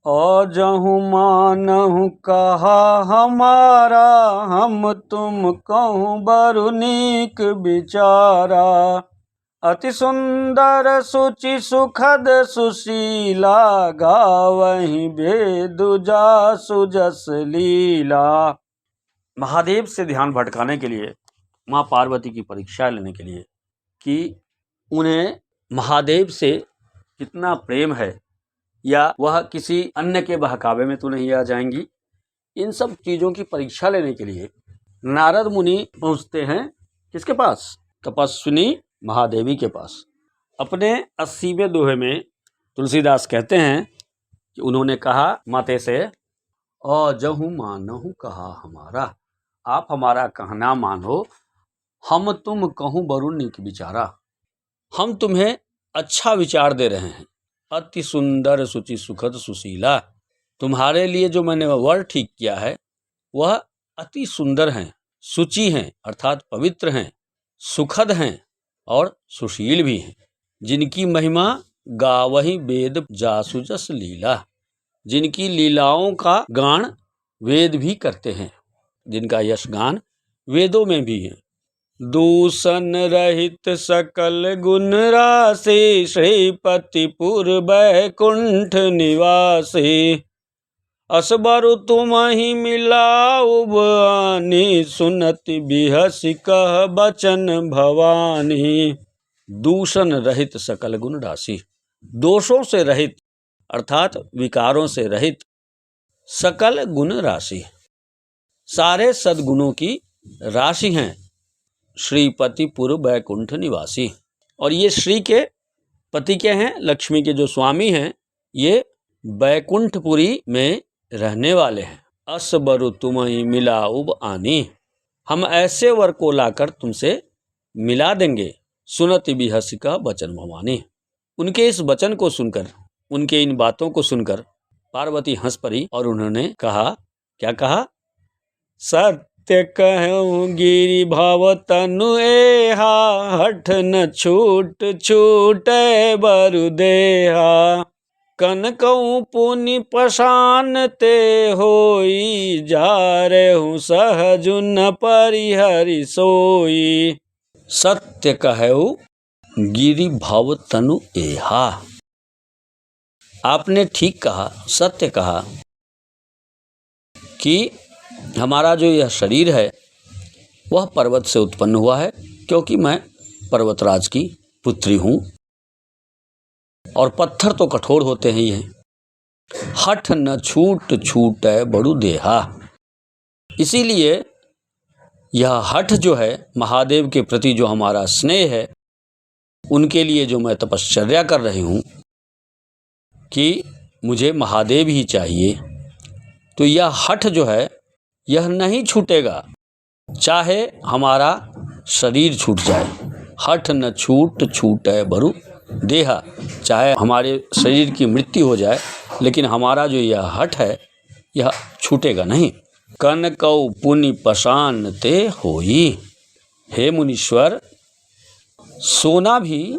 और जहु मानहु कहा हमारा, हम तुम कहूँ बरु नीक विचारा। अति सुंदर सुचि सुखद सुशीला, गावहीं बेदु जासु जस लीला। महादेव से ध्यान भटकाने के लिए, माँ पार्वती की परीक्षा लेने के लिए कि उन्हें महादेव से कितना प्रेम है या वह किसी अन्य के बहकावे में तो नहीं आ जाएंगी, इन सब चीज़ों की परीक्षा लेने के लिए नारद मुनि पहुँचते हैं किसके पास? तपस्विनी महादेवी के पास। अपने 80वें दोहे में तुलसीदास कहते हैं कि उन्होंने कहा माते से, और जहु मानहु कहा हमारा, आप हमारा कहना मानो, हम तुम कहूँ बरु नीक विचारा। हम तुम्हें अच्छा विचार दे रहे हैं। अति सुंदर सुचि सुखद सुशीला, तुम्हारे लिए जो मैंने वर ठीक किया है वह अति सुंदर हैं, सुचि हैं अर्थात पवित्र हैं, सुखद हैं और सुशील भी हैं, जिनकी महिमा गावहीं वेद जासु जस लीला, जिनकी लीलाओं का गान वेद भी करते हैं, जिनका यश गान वेदों में भी है। दूषण रहित सकल गुण राशि, श्रीपतिपुर बैकुंठ निवासी। असबरु तुम्हि मिलाउ बआनी, सुनति बिहसि कह बचन भवानी। दूषण रहित सकल गुण राशि, दोषों से रहित अर्थात विकारों से रहित सकल गुण राशि, सारे सद्गुणों की राशि हैं, श्रीपतिपुर बैकुंठ निवासी। और ये श्री के पति के हैं, लक्ष्मी के जो स्वामी हैं, ये बैकुंठपुरी में रहने वाले हैं। असबरु तुम्हि मिलाउब आनी, हम ऐसे वर को लाकर तुमसे मिला देंगे। सुनति बिहसि कह बचन भवानी, उनके इस वचन को सुनकर, उनके इन बातों को सुनकर पार्वती हंस पड़ी और उन्होंने कहा, क्या कहा? सत्य कहूँ गिरि भव तनु एहा, हठ न छूट छूटे बरु देहा। कनकऊ पुनि पशान ते होई, जारहु सहजु न परिहरि सोई। सत्य कहूँ गिरि भव तनु एहा, आपने ठीक कहा, सत्य कहा कि हमारा जो यह शरीर है वह पर्वत से उत्पन्न हुआ है, क्योंकि मैं पर्वतराज की पुत्री हूँ और पत्थर तो कठोर होते हैं ही हैं। हठ न छूट छूटे बरु देहा, इसीलिए यह हठ जो है, महादेव के प्रति जो हमारा स्नेह है, उनके लिए जो मैं तपश्चर्या कर रही हूँ कि मुझे महादेव ही चाहिए, तो यह हठ जो है यह नहीं छूटेगा, चाहे हमारा शरीर छूट जाए। हठ न छूट छूटे बरु देहा, चाहे हमारे शरीर की मृत्यु हो जाए, लेकिन हमारा जो यह हठ है यह छूटेगा नहीं। कनकऊ पुनि पशान ते होई, हे मुनीश्वर, सोना भी,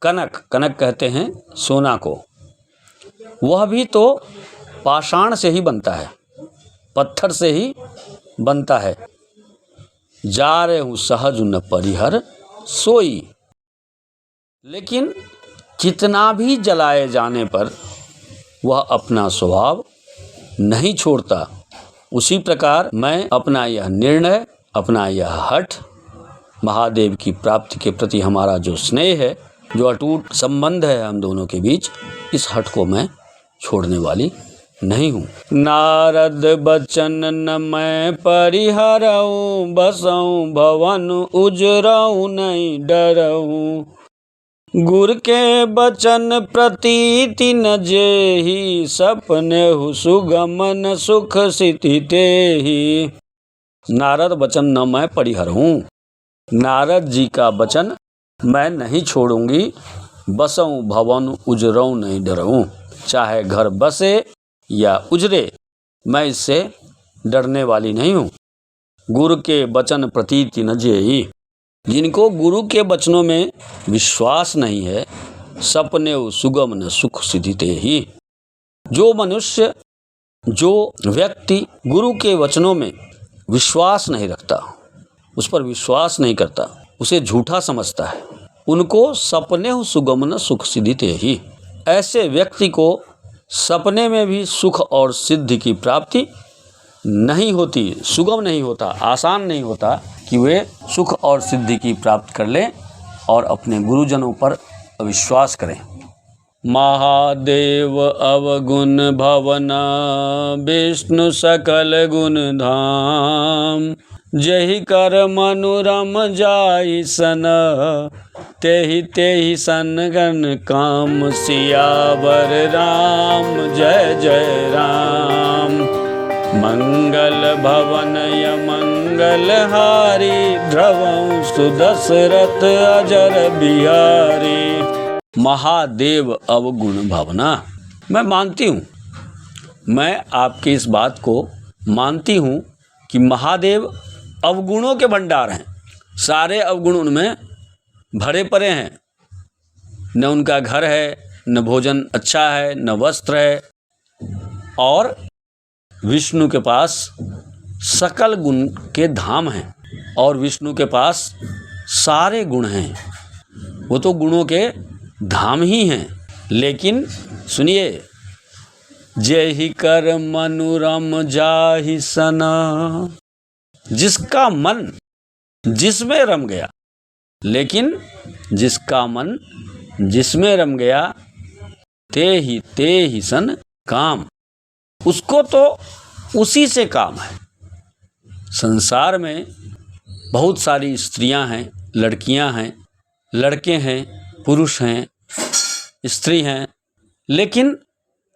कनक, कनक कहते हैं सोना को, वह भी तो पाषाण से ही बनता है, पत्थर से ही बनता है। जारहु सहज न परिहर सोई, लेकिन कितना भी जलाए जाने पर वह अपना स्वभाव नहीं छोड़ता। उसी प्रकार मैं अपना यह निर्णय, अपना यह हठ, महादेव की प्राप्ति के प्रति हमारा जो स्नेह है, जो अटूट संबंध है हम दोनों के बीच, इस हठ को मैं छोड़ने वाली नहीं हूँ। नारद बचन न मैं परिहरऊँ, बसऊँ भवन उजरऊँ नहीं डरऊँ। गुर के बचन प्रतीति न जेहि, सपनेहु सुगमन सुख सिद्धि तेहि। नारद बचन न मैं परिहरऊँ, नारद जी का वचन मैं नहीं छोड़ूंगी। बसऊँ भवन उजरऊँ नहीं डरऊँ, चाहे घर बसे या उजरे, मैं इससे डरने वाली नहीं हूँ। गुरु के वचन प्रतीति न जेहि, जिनको गुरु के वचनों में विश्वास नहीं है, सपने सुगम न सुख सिद्धि तेहि, जो मनुष्य, जो व्यक्ति गुरु के वचनों में विश्वास नहीं रखता, उस पर विश्वास नहीं करता, उसे झूठा समझता है, उनको सपने सुगम न सुख सिद्धि ही। ऐसे व्यक्ति को सपने में भी सुख और सिद्धि की प्राप्ति नहीं होती, सुगम नहीं होता, आसान नहीं होता कि वे सुख और सिद्धि की प्राप्त कर लें और अपने गुरुजनों पर विश्वास करें। महादेव अवगुण भवना विष्णु सकल गुण धाम, जहि कर मनुरम जाई सन, तेहि तेहि सनगन काम, सियावर राम जय जय राम। मंगल भवन य मंगल हारी, ध्रुवं सुदशरथ अजर बिहारी। महादेव अवगुण भावना, मैं मानती हूँ, मैं आपकी इस बात को मानती हूँ कि महादेव अवगुणों के भंडार हैं। सारे अवगुण उनमें भरे पड़े हैं। न उनका घर है, न भोजन अच्छा है, न वस्त्र है, और विष्णु के पास सकल गुण के धाम हैं, और विष्णु के पास सारे गुण हैं। वो तो गुणों के धाम ही हैं। लेकिन सुनिए, जेहि कर मनुरम जाहि सना, जिसका मन जिसमें रम गया, लेकिन जिसका मन जिसमें रम गया, ते ही सन काम, उसको तो उसी से काम है। संसार में बहुत सारी स्त्रियां हैं, लड़कियां हैं, लड़के हैं, पुरुष हैं, स्त्री हैं, लेकिन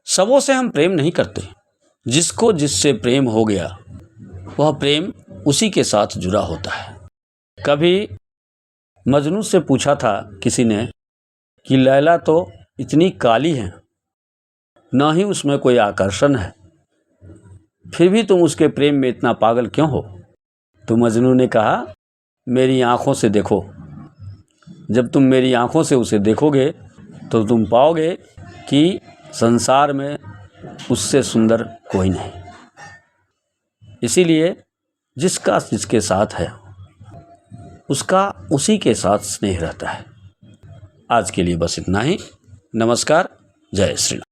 सबों से हम प्रेम नहीं करते। जिसको जिससे प्रेम हो गया, वह प्रेम उसी के साथ जुड़ा होता है। कभी मजनू से पूछा था किसी ने कि लैला तो इतनी काली है, ना ही उसमें कोई आकर्षण है, फिर भी तुम उसके प्रेम में इतना पागल क्यों हो? तो मजनू ने कहा, मेरी आँखों से देखो। जब तुम मेरी आँखों से उसे देखोगे तो तुम पाओगे कि संसार में उससे सुंदर कोई नहीं। इसीलिए जिसका जिसके साथ है, उसका उसी के साथ स्नेह रहता है। आज के लिए बस इतना ही। नमस्कार। जय श्री राम।